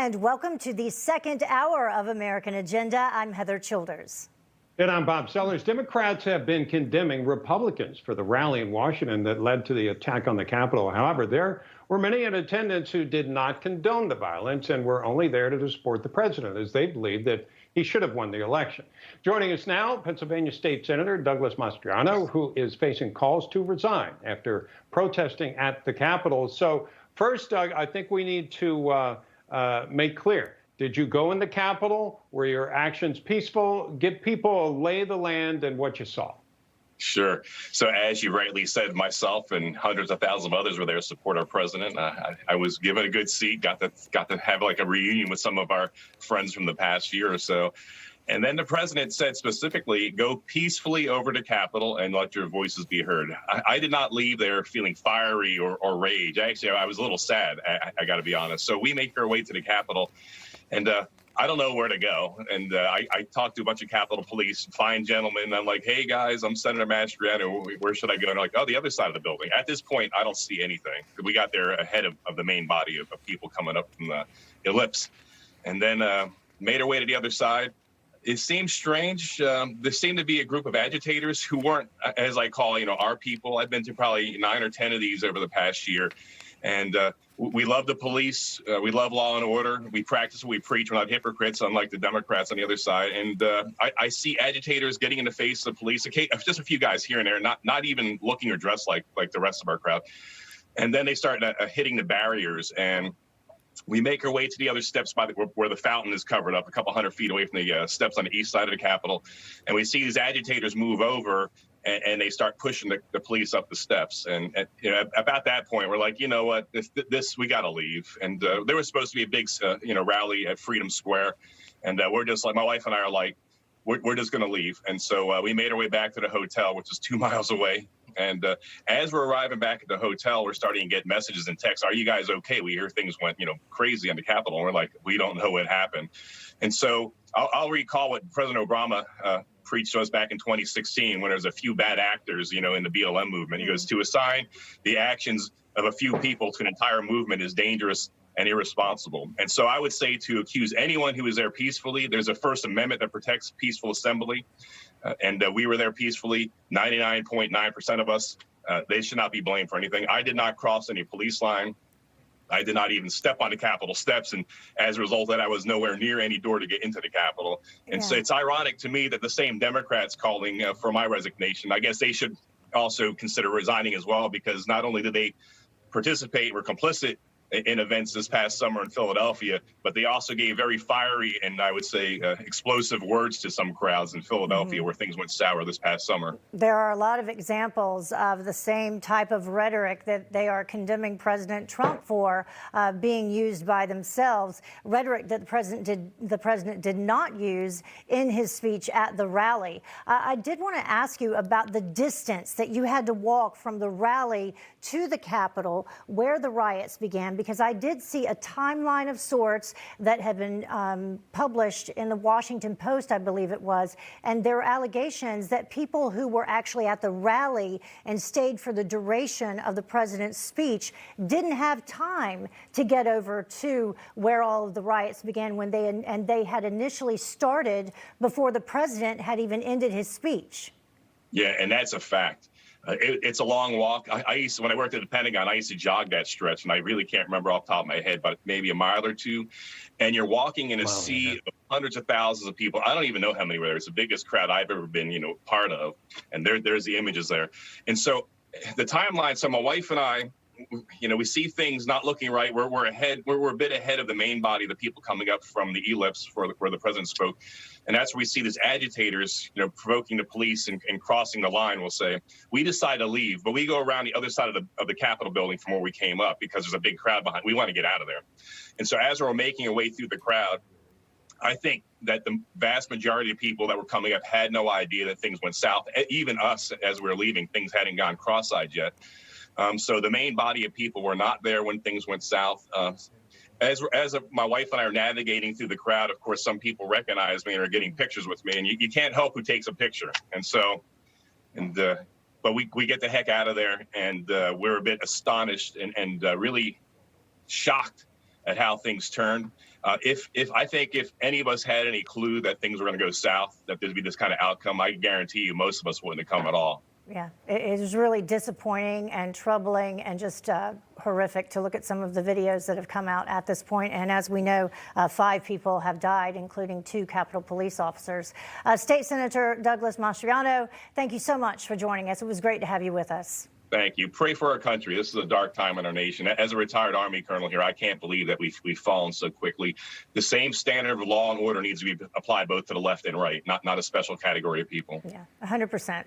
And welcome to the second hour of American Agenda. I'm Heather Childers. And I'm Bob Sellers. Democrats have been condemning Republicans for the rally in Washington that led to the attack on the Capitol. However, there were many in attendance who did not condone the violence and were only there to support the president, as they believed that he should have won the election. Joining us now, Pennsylvania State Senator Douglas Mastriano, who is facing calls to resign after protesting at the Capitol. So first, Doug, I think we need to make clear. Did you go in the Capitol? Were your actions peaceful? Give people a lay of the land and what you saw. Sure. So as you rightly said, myself and hundreds of thousands of others were there to support our president. I was given a good seat, got to have like a reunion with some of our friends from the past year or so. And then the president said specifically, go peacefully over to Capitol and let your voices be heard. I did not leave there feeling fiery or rage. Actually, I was a little sad, I got to be honest. So we make our way to the Capitol, and I don't know where to go. And I talked to a bunch of Capitol Police, fine gentlemen. I'm like, hey, guys, I'm Senator Mastriano. Where should I go? And they're like, oh, the other side of the building. At this point, I don't see anything. We got there ahead of the main body of people coming up from the ellipse. And then made our way to the other side. It seemed strange. There seemed to be a group of agitators who weren't, as I call, our people. I've been to probably 9 or 10 of these over the past year. And we love the police. We love law and order. We practice what we preach. We're not hypocrites, unlike the Democrats on the other side. And I see agitators getting in the face of the police. Just a few guys here and there, not even looking or dressed like the rest of our crowd. And then they start hitting the barriers. And we make our way to the other steps where the fountain is covered up, a couple hundred feet away from the steps on the east side of the Capitol. And we see these agitators move over, and they start pushing the police up the steps. And about that point, we're like, you know what, this we got to leave. And there was supposed to be a big, rally at Freedom Square. And we're just like, my wife and I are like, we're just going to leave. And so we made our way back to the hotel, which is 2 miles away. And as we're arriving back at the hotel, we're starting to get messages and texts. Are you guys okay? We hear things went, crazy on the Capitol. And we're like, we don't know what happened. And so I'll recall what President Obama preached to us back in 2016 when there was a few bad actors, in the BLM movement. He goes, to assign the actions of a few people to an entire movement is dangerous and irresponsible. And so I would say to accuse anyone who is there peacefully, there's a First Amendment that protects peaceful assembly. And we were there peacefully, 99.9% of us. They should not be blamed for anything. I did not cross any police line. I did not even step on the Capitol steps. And as a result of that, I was nowhere near any door to get into the Capitol. And so it's ironic to me that the same Democrats calling for my resignation, I guess they should also consider resigning as well, because not only did they participate or complicit in events this past summer in Philadelphia, but they also gave very fiery and I would say explosive words to some crowds in Philadelphia where things went sour this past summer. There are a lot of examples of the same type of rhetoric that they are condemning President Trump for being used by themselves. Rhetoric that the president did not use in his speech at the rally. I did want to ask you about the distance that you had to walk from the rally to the Capitol where the riots began, because I did see a timeline of sorts that had been published in the Washington Post, I believe it was, and there were allegations that people who were actually at the rally and stayed for the duration of the president's speech didn't have time to get over to where all of the riots began when they had initially started before the president had even ended his speech. Yeah, and that's a fact. It's a long walk. When I worked at the Pentagon, I used to jog that stretch, and I really can't remember off the top of my head, but maybe a mile or two. And you're walking in a sea of hundreds of thousands of people. I don't even know how many were there. It's the biggest crowd I've ever been, part of. And there's the images there. And so the timeline. So my wife and I, we see things not looking right. We're ahead. We're a bit ahead of the main body, the people coming up from the ellipse where the president spoke. And that's where we see these agitators, provoking the police and crossing the line. We'll say we decide to leave, but we go around the other side of the Capitol building from where we came up because there's a big crowd behind. We want to get out of there. And so as we're making our way through the crowd, I think that the vast majority of people that were coming up had no idea that things went south. Even us, as we were leaving, things hadn't gone cross-eyed yet. So the main body of people were not there when things went south. As my wife and I are navigating through the crowd, of course, some people recognize me and are getting pictures with me, and you can't help who takes a picture. And so, but we get the heck out of there, and we're a bit astonished and really shocked at how things turned. If I think if any of us had any clue that things were going to go south, that there'd be this kind of outcome, I guarantee you most of us wouldn't have come at all. Yeah, it is really disappointing and troubling and just horrific to look at some of the videos that have come out at this point. And as we know, 5 people have died, including 2 Capitol police officers. State Senator Douglas Mastriano, thank you so much for joining us. It was great to have you with us. Thank you. Pray for our country. This is a dark time in our nation. As a retired Army colonel here, I can't believe that we've fallen so quickly. The same standard of law and order needs to be applied both to the left and right, not a special category of people. Yeah, 100%.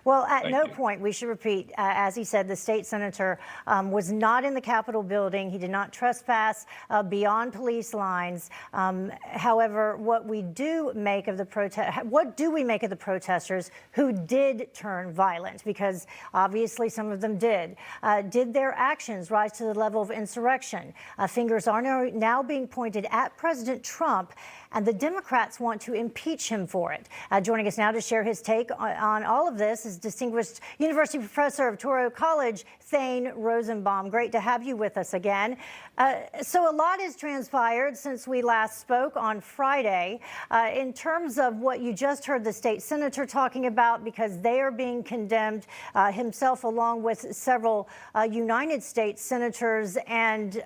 Well, at no Thank you. point, we should repeat, as he said, the state senator was not in the Capitol building. He did not trespass beyond police lines. However, what we do make of the what do we make of the protesters who did turn violent? Because obviously some of them did. Did their actions rise to the level of insurrection? Fingers are now being pointed at President Trump, and the Democrats want to impeach him for it. Joining us now to share his take on all of this is distinguished University professor of Touro College, Thane Rosenbaum. Great to have you with us again. So a lot has transpired since we last spoke on Friday in terms of what you just heard the state senator talking about, because they are being condemned himself, along with several United States senators and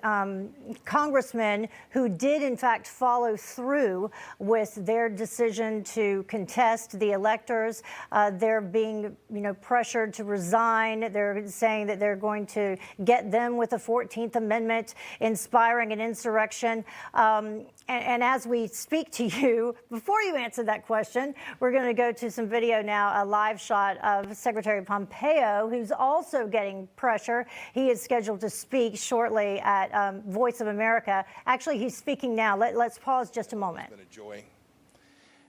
congressmen who did in fact follow through with their decision to contest the electors. They're being, pressured to resign. They're saying that they're going to get them with the 14th Amendment, inspiring an insurrection. And as we speak to you, before you answer that question, we're going to go to some video now, a live shot of Secretary Pompeo, who's also getting pressure. He is scheduled to speak shortly at Voice of America. Actually, he's speaking now. Let's pause just a moment. It's been a joy.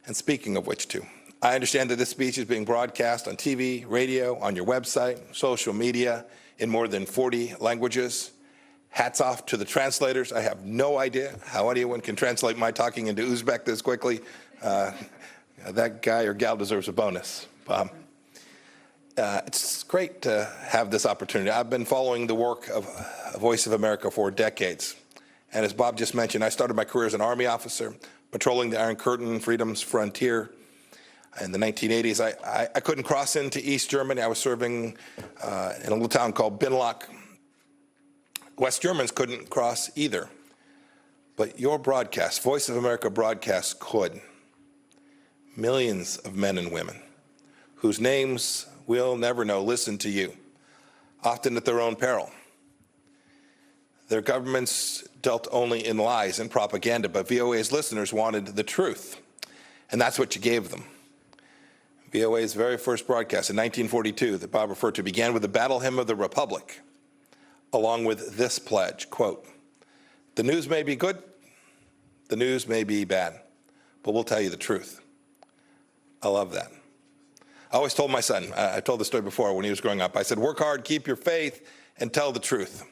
And speaking of which, too, I understand that this speech is being broadcast on TV, radio, on your website, social media, in more than 40 languages. Hats off to the translators. I have no idea how anyone can translate my talking into Uzbek this quickly. That guy or gal deserves a bonus, Bob. It's great to have this opportunity. I've been following the work of Voice of America for decades. And as Bob just mentioned, I started my career as an Army officer, patrolling the Iron Curtain, freedom's frontier. In the 1980s, I couldn't cross into East Germany. I was serving in a little town called Binlock. West Germans couldn't cross either. But your broadcast, Voice of America broadcast, could. Millions of men and women whose names we'll never know listen to you, often at their own peril. Their governments dealt only in lies and propaganda, but VOA's listeners wanted the truth, and that's what you gave them. VOA's very first broadcast in 1942 that Bob referred to began with the Battle Hymn of the Republic, along with this pledge, quote, "The news may be good, the news may be bad, but we'll tell you the truth." I love that. I always told my son, I told the story before when he was growing up, I said, work hard, keep your faith, and tell the truth.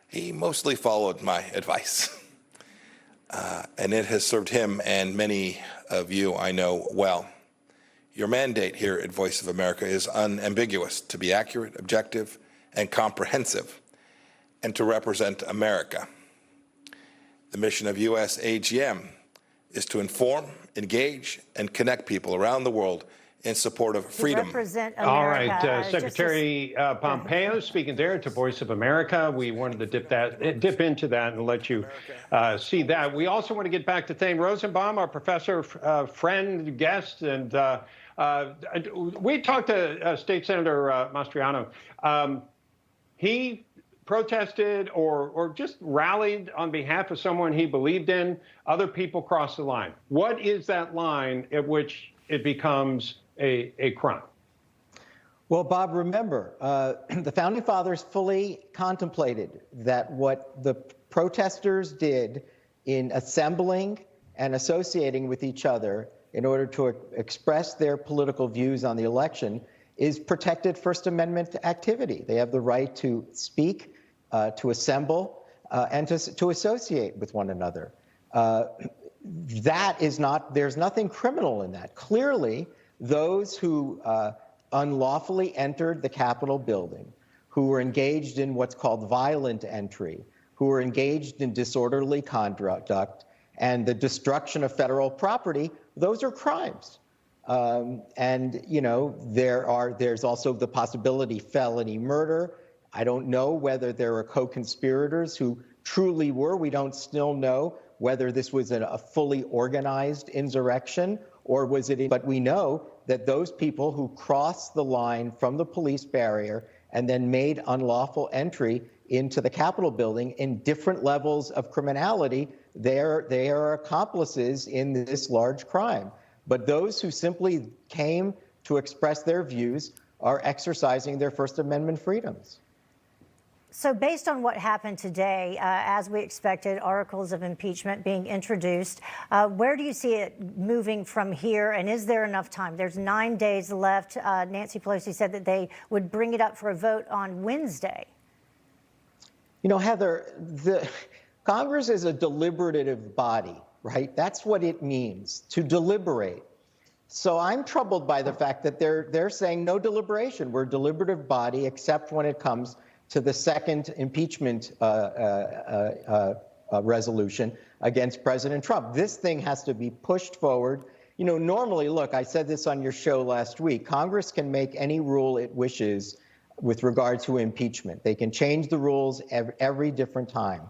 He mostly followed my advice, and it has served him and many of you I know well. Your mandate here at Voice of America is unambiguous: to be accurate, objective, and comprehensive, and to represent America. The mission of US AGM is to inform, engage, and connect people around the world in support of freedom. Represent America. All right, Secretary Pompeo speaking there to Voice of America. We wanted to dip into that and let you see that. We also want to get back to Thane Rosenbaum, our professor, friend, guest, and we talked to State Senator Mastriano. He protested or just rallied on behalf of someone he believed in. Other people crossed the line. What is that line at which it becomes a crime? Well, Bob, remember, the Founding Fathers fully contemplated that what the protesters did in assembling and associating with each other in order to express their political views on the election is protected First Amendment activity. They have the right to speak, to assemble, and to associate with one another. That is not, there's nothing criminal in that. Clearly, those who unlawfully entered the Capitol building, who were engaged in what's called violent entry, who were engaged in disorderly conduct and the destruction of federal property. Those are crimes. And, you know, there's also the possibility felony murder. I don't know whether there are co-conspirators who truly were. We don't still know whether this was a fully organized insurrection or was it, but we know that those people who crossed the line from the police barrier and then made unlawful entry into the Capitol building in different levels of criminality, they are accomplices in this large crime. But those who simply came to express their views are exercising their First Amendment freedoms. So based on what happened today, as we expected, articles of impeachment being introduced, where do you see it moving from here? And is there enough time? There's 9 days left. Nancy Pelosi said that they would bring it up for a vote on Wednesday. You know, Heather, Congress is a deliberative body, right? That's what it means, to deliberate. So I'm troubled by the fact that they're saying no deliberation. We're a deliberative body, except when it comes to the second impeachment resolution against President Trump. This thing has to be pushed forward. You know, normally, look, I said this on your show last week, Congress can make any rule it wishes with regard to impeachment. They can change the rules every different time.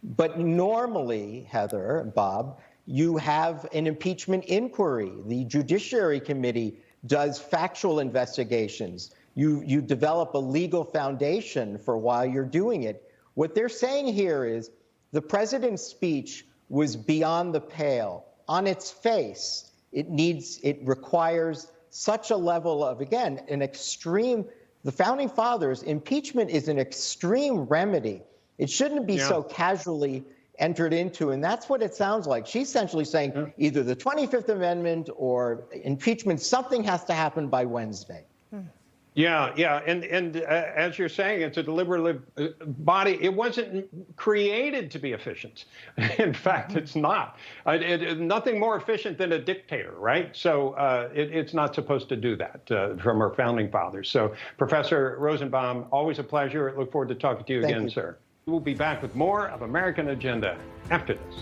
But normally, Heather and Bob, you have an impeachment inquiry. The Judiciary Committee does factual investigations. You develop a legal foundation for why you're doing it. What they're saying here is the president's speech was beyond the pale. On its face, it requires such a level of, again, an extreme, the founding fathers, impeachment is an extreme remedy. It shouldn't be so casually entered into, and that's what it sounds like. She's essentially saying either the 25th Amendment or impeachment, something has to happen by Wednesday. Yeah, and as you're saying, it's a deliberative body. It wasn't created to be efficient. In fact, it's not. Nothing more efficient than a dictator, right? So it's not supposed to do that from our founding fathers. So, Professor Rosenbaum, always a pleasure. Look forward to talking to you again, sir. We'll be back with more of American Agenda after this.